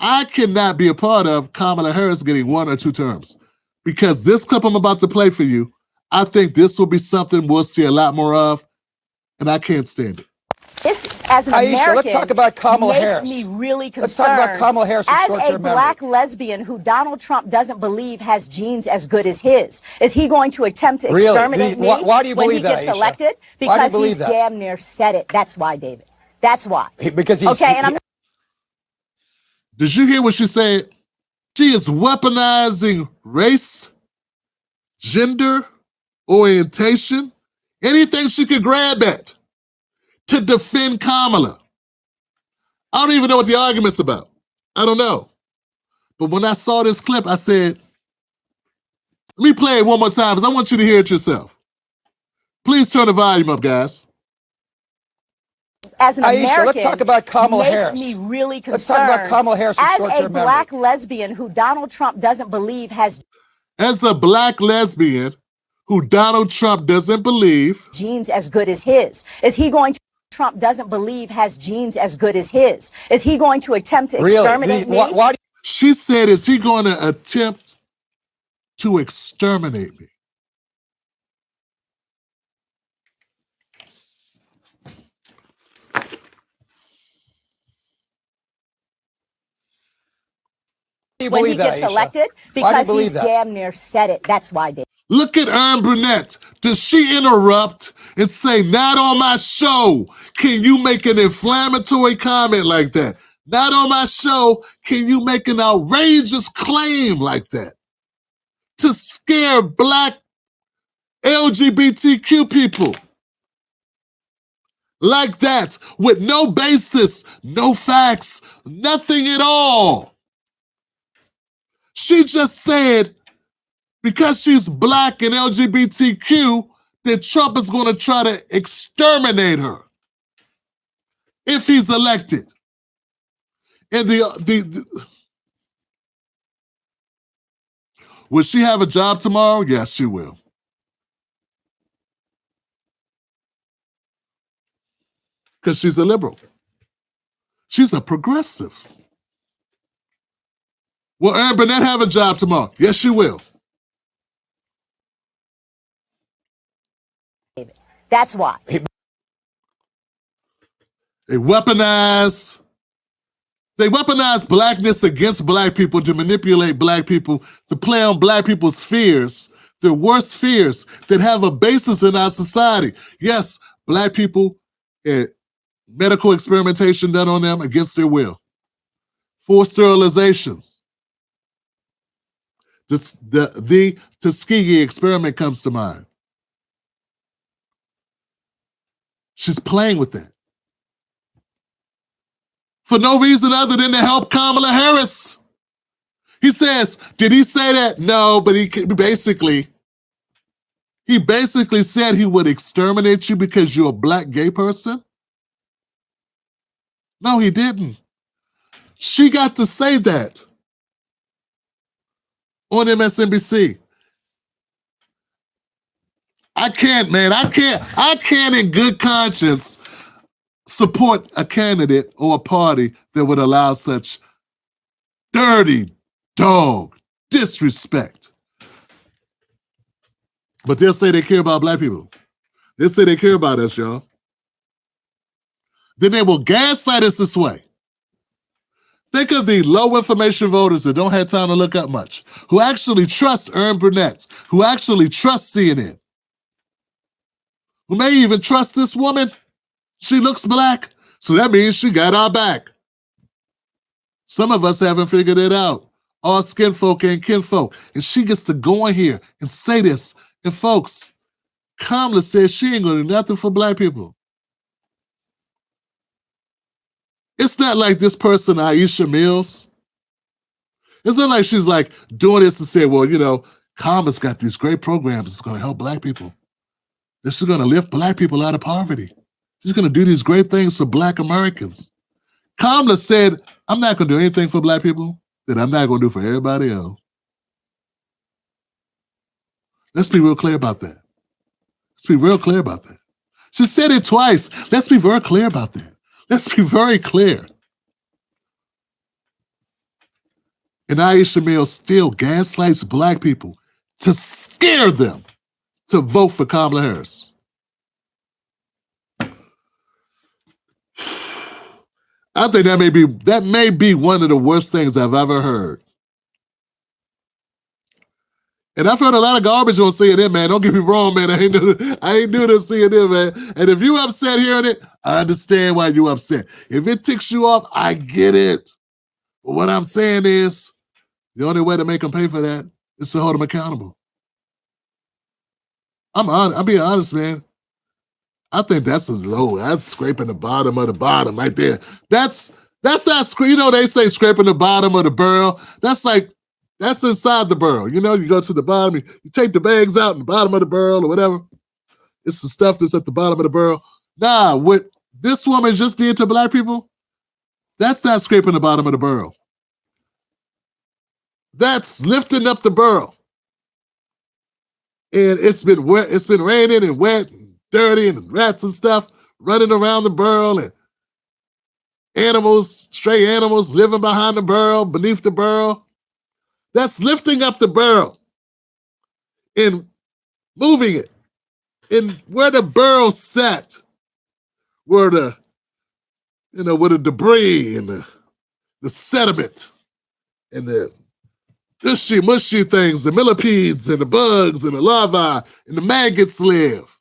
I cannot be a part of Kamala Harris getting 1 or 2 terms, because this clip I'm about to play for you, I think this will be something we'll see a lot more of, and I can't stand it. This, as an American, let's talk about Kamala makes Harris. me really concerned. Let's talk about Kamala Harris as a black lesbian who Donald Trump doesn't believe has genes as good as his. Is he going to attempt to exterminate me why do you when believe he gets that, elected? Because he's damn near said it. That's why, David. That's why. Because he's okay. And I'm. Did you hear what she said? She is weaponizing race, gender, orientation, anything she could grab at to defend Kamala. I don't even know what the argument's about. I don't know. But when I saw this clip, I said, let me play it one more time because I want you to hear it yourself. Please turn the volume up, guys. As an American, let's talk about Kamala Harris. Makes me really concerned. Let's talk about Kamala Harris. As a black lesbian who Donald Trump doesn't believe has. As a black lesbian who Donald Trump doesn't believe genes as good as his. Is he going to? Trump doesn't believe has genes as good as his. Is he going to attempt to exterminate me? She said, is he going to attempt to exterminate me? When he gets elected? Because he's damn near said it. That's why, Dave. Look at Erin Burnett. Does she interrupt and say, not on my show can you make an inflammatory comment like that? Not on my show can you make an outrageous claim like that to scare black LGBTQ people like that with no basis, no facts, nothing at all. She just said, because she's black and LGBTQ, that Trump is going to try to exterminate her if he's elected. And will she have a job tomorrow? Yes, she will. Because she's a liberal. She's a progressive. Will Erin Burnett have a job tomorrow? Yes, she will. That's why. They weaponize blackness against black people to manipulate black people, to play on black people's fears, their worst fears that have a basis in our society. Yes, black people, medical experimentation done on them against their will. Forced sterilizations. The Tuskegee experiment comes to mind. She's playing with that. For no reason other than to help Kamala Harris. He says, did he say that? No, but he basically said he would exterminate you because you're a black gay person. No, he didn't. She got to say that on MSNBC. I can't in good conscience support a candidate or a party that would allow such dirty dog disrespect. But they'll say they care about black people. They'll say they care about us, y'all. Then they will gaslight us this way. Think of the low information voters that don't have time to look up much, who actually trust Erin Burnett, who actually trust CNN, who may even trust this woman. She looks black, so that means she got our back. Some of us haven't figured it out. All skin folk and kinfolk. And she gets to go in here and say this. And folks, Kamala says she ain't gonna do nothing for black people. It's not like this person, Aisha Mills. It's not like she's like doing this to say, well, you know, Kamala's got these great programs. It's gonna help black people. This is gonna lift black people out of poverty. She's gonna do these great things for black Americans. Kamala said, I'm not gonna do anything for black people that I'm not gonna do for everybody else. Let's be real clear about that. Let's be real clear about that. She said it twice. Let's be very clear about that. Let's be very clear. And Aisha Mills still gaslights black people to scare them to vote for Kamala Harris. I think that may be one of the worst things I've ever heard. And I've heard a lot of garbage on CNN, man. Don't get me wrong, man. I ain't new to CNN, man. And if you upset hearing it, I understand why you upset. If it ticks you off, I get it. But what I'm saying is, the only way to make them pay for that is to hold them accountable. I'm being honest, man. I think that's as low. That's scraping the bottom of the bottom right there. That's not, you know, they say scraping the bottom of the barrel. That's inside the barrel. You know, you go to the bottom, you take the bags out in the bottom of the barrel or whatever. It's the stuff that's at the bottom of the barrel. Nah, what this woman just did to black people, that's not scraping the bottom of the barrel. That's lifting up the barrel. And it's been wet, it's been raining and wet and dirty and rats and stuff running around the barrel and animals, stray animals living behind the barrel, beneath the barrel. That's lifting up the barrel and moving it. And where the barrel sat, where the debris and the sediment and the mushy things, the millipedes and the bugs and the larvae and the maggots live.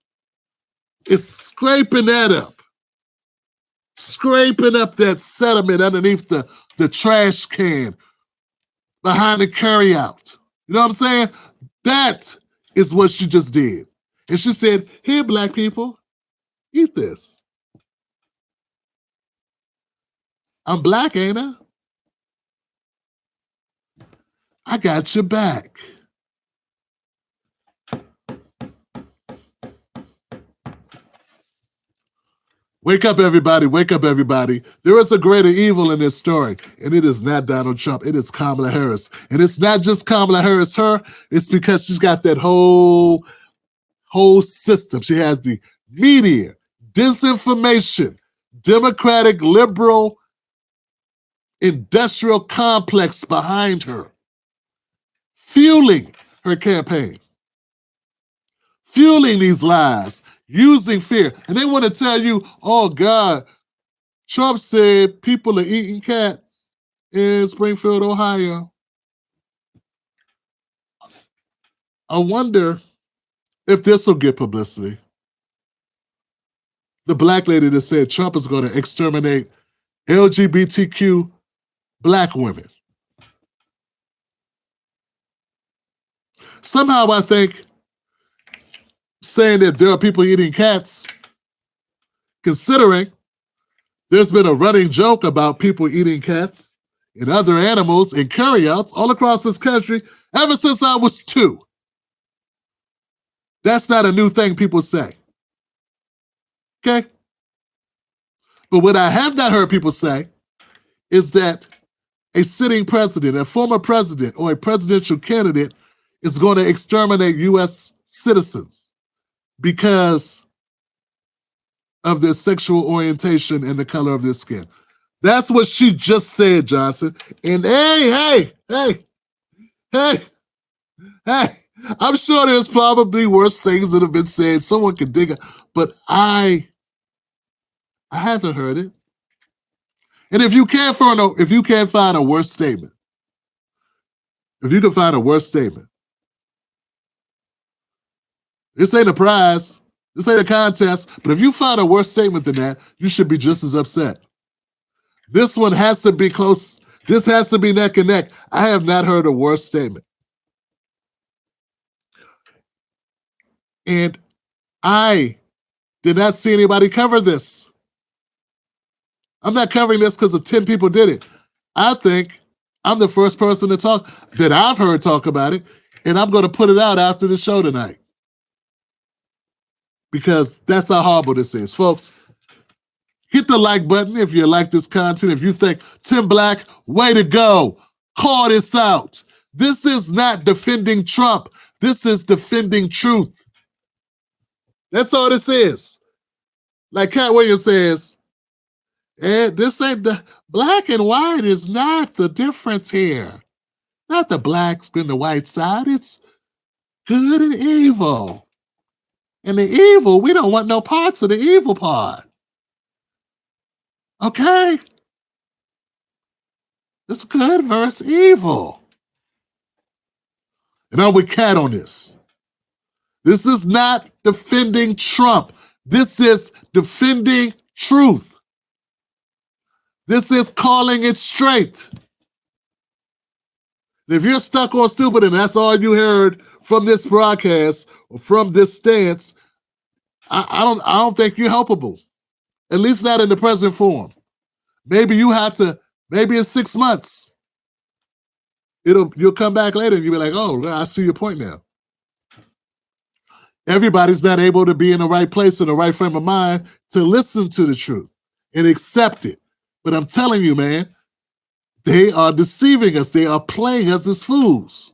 It's scraping that up. Scraping up that sediment underneath the trash can behind the carryout. You know what I'm saying? That is what she just did. And she said, here, black people, eat this. I'm black, ain't I? I got your back. Wake up, everybody. Wake up, everybody. There is a greater evil in this story, and it is not Donald Trump. It is Kamala Harris. And it's not just Kamala Harris, it's because she's got that whole system. She has the media, disinformation, Democratic, liberal, industrial complex behind her, fueling her campaign, fueling these lies, using fear. And they want to tell you, oh God, Trump said people are eating cats in Springfield, Ohio. I wonder if this will get publicity. The black lady that said Trump is going to exterminate LGBTQ black women. Somehow I think saying that there are people eating cats, considering there's been a running joke about people eating cats and other animals in carryouts all across this country ever since I was 2. That's not a new thing people say. Okay? But what I have not heard people say is that a sitting president, a former president, or a presidential candidate is going to exterminate U.S. citizens because of their sexual orientation and the color of their skin. That's what she just said, Johnson. And hey, I'm sure there's probably worse things that have been said. Someone could dig it, but I haven't heard it. And if you can't find a worse statement, if you can find a worse statement, this ain't a prize, this ain't a contest, but if you find a worse statement than that, you should be just as upset. This one has to be close. This has to be neck and neck. I have not heard a worse statement. And I did not see anybody cover this. I'm not covering this because 10 people did it. I think I'm the first person to talk that I've heard talk about it, and I'm going to put it out after the show tonight. Because that's how horrible this is. Folks, hit the like button if you like this content. If you think, Tim Black, way to go. Call this out. This is not defending Trump. This is defending truth. That's all this is. Like Cat Williams says, this ain't the black and white is not the difference here. not the blacks and the white side. It's good and evil. And the evil, we don't want no parts of the evil part. Okay? It's good versus evil. And I'm with Cat on this. This is not defending Trump. This is defending truth. This is calling it straight. If you're stuck on stupid and that's all you heard from this broadcast or from this stance, I don't think you're helpable. At least not in the present form. Maybe you have to, maybe in 6 months, you'll come back later and you'll be like, oh, I see your point now. Everybody's not able to be in the right place, in the right frame of mind to listen to the truth and accept it. But I'm telling you, man, they are deceiving us. They are playing us as fools.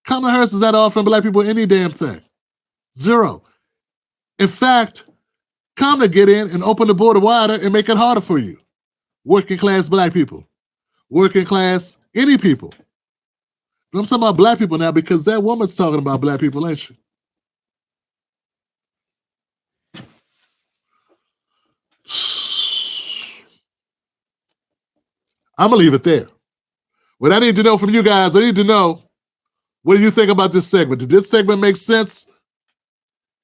Kamala Harris is not offering black people any damn thing. Zero. In fact, Kamala get in and open the border wider and make it harder for you. Working class black people. Working class any people. But I'm talking about black people now because that woman's talking about black people, ain't she? I'm going to leave it there. What I need to know from you guys, I need to know, what do you think about this segment? Did this segment make sense?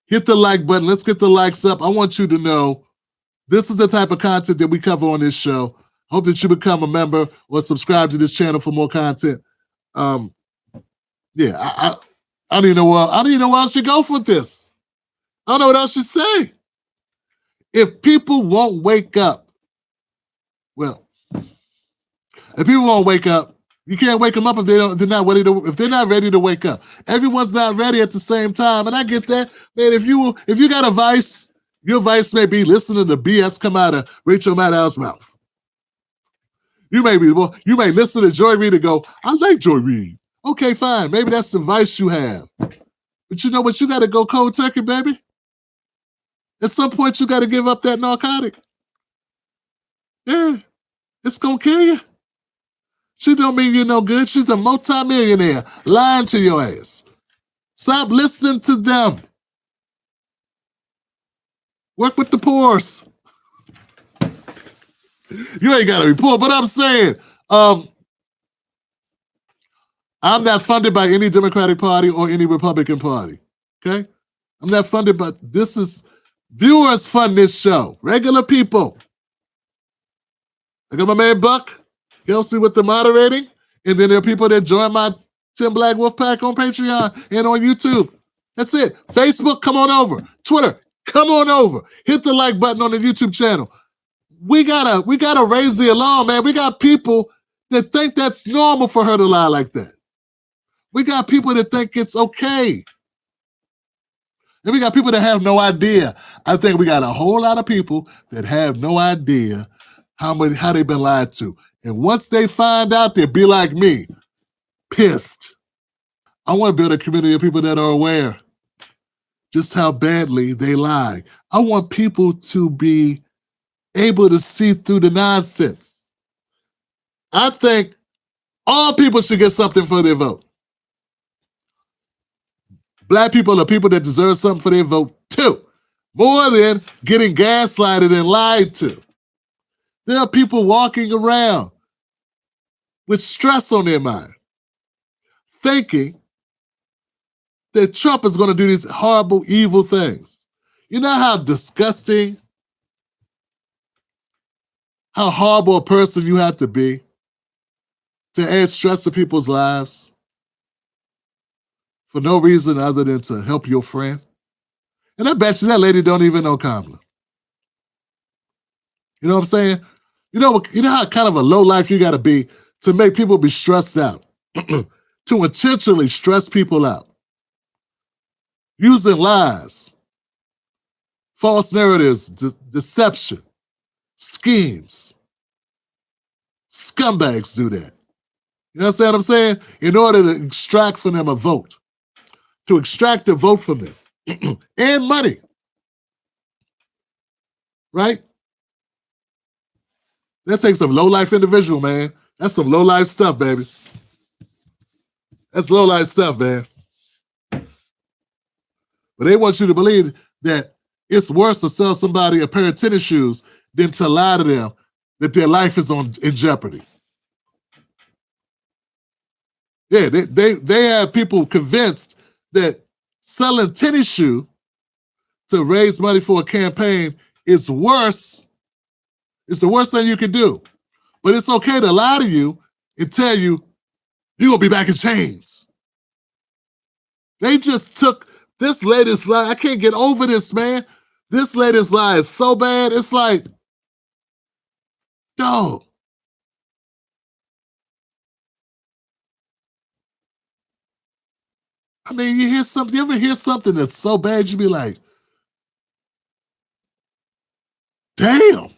Hit the like button. Let's get the likes up. I want you to know this is the type of content that we cover on this show. Hope that you become a member or subscribe to this channel for more content. Yeah, I don't even know where else you go with this. I don't know what else you say. If people won't wake up, well, if people won't wake up, you can't wake them up if they're not ready to wake up. Everyone's not ready at the same time, and I get that, man. If you got a vice, your vice may be listening to BS come out of Rachel Maddow's mouth. You may listen to Joy Reid and go, I like Joy Reid. Okay, fine. Maybe that's the vice you have. But you know what? You got to go cold turkey, baby. At some point, you got to give up that narcotic. Yeah, it's going to kill you. She don't mean you're no good. She's a multimillionaire lying to your ass. Stop listening to them. Work with the poors. You ain't got to be poor, but I'm saying, I'm not funded by any Democratic Party or any Republican Party, okay? I'm not funded, but viewers fund this show. Regular people. I got my man Buck. He helps me with the moderating. And then there are people that join my Tim Black Wolf Pack on Patreon and on YouTube. That's it. Facebook, come on over. Twitter, come on over. Hit the like button on the YouTube channel. We gotta raise the alarm, man. We got people that think that's normal for her to lie like that. We got people that think it's okay. And we got people that have no idea. I think we got a whole lot of people that have no idea how they've been lied to. And once they find out, they'll be like me, pissed. I want to build a community of people that are aware just how badly they lie. I want people to be able to see through the nonsense. I think all people should get something for their vote. Black people are people that deserve something for their vote too, more than getting gaslighted and lied to. There are people walking around with stress on their mind, thinking that Trump is going to do these horrible, evil things. You know how disgusting, how horrible a person you have to be to add stress to people's lives for no reason other than to help your friend? And I bet you that lady don't even know Kamala. You know what I'm saying? You know how kind of a low life you got to be to make people be stressed out, to intentionally stress people out, using lies, false narratives, deception, schemes. Scumbags do that. You understand what I'm saying? In order to extract from them a vote, to extract a vote from them, and money, right? That takes some low-life individual, man. That's some low-life stuff, baby. That's low-life stuff, man. But they want you to believe that it's worse to sell somebody a pair of tennis shoes than to lie to them that their life is in jeopardy. Yeah, they have people convinced that selling tennis shoe to raise money for a campaign is worse. It's the worst thing you can do. But it's okay to lie to you and tell you you're going to be back in chains. They just took this latest lie. I can't get over this, man. This latest lie is so bad. It's like, dog. I mean, you ever hear something that's so bad, you be like, damn.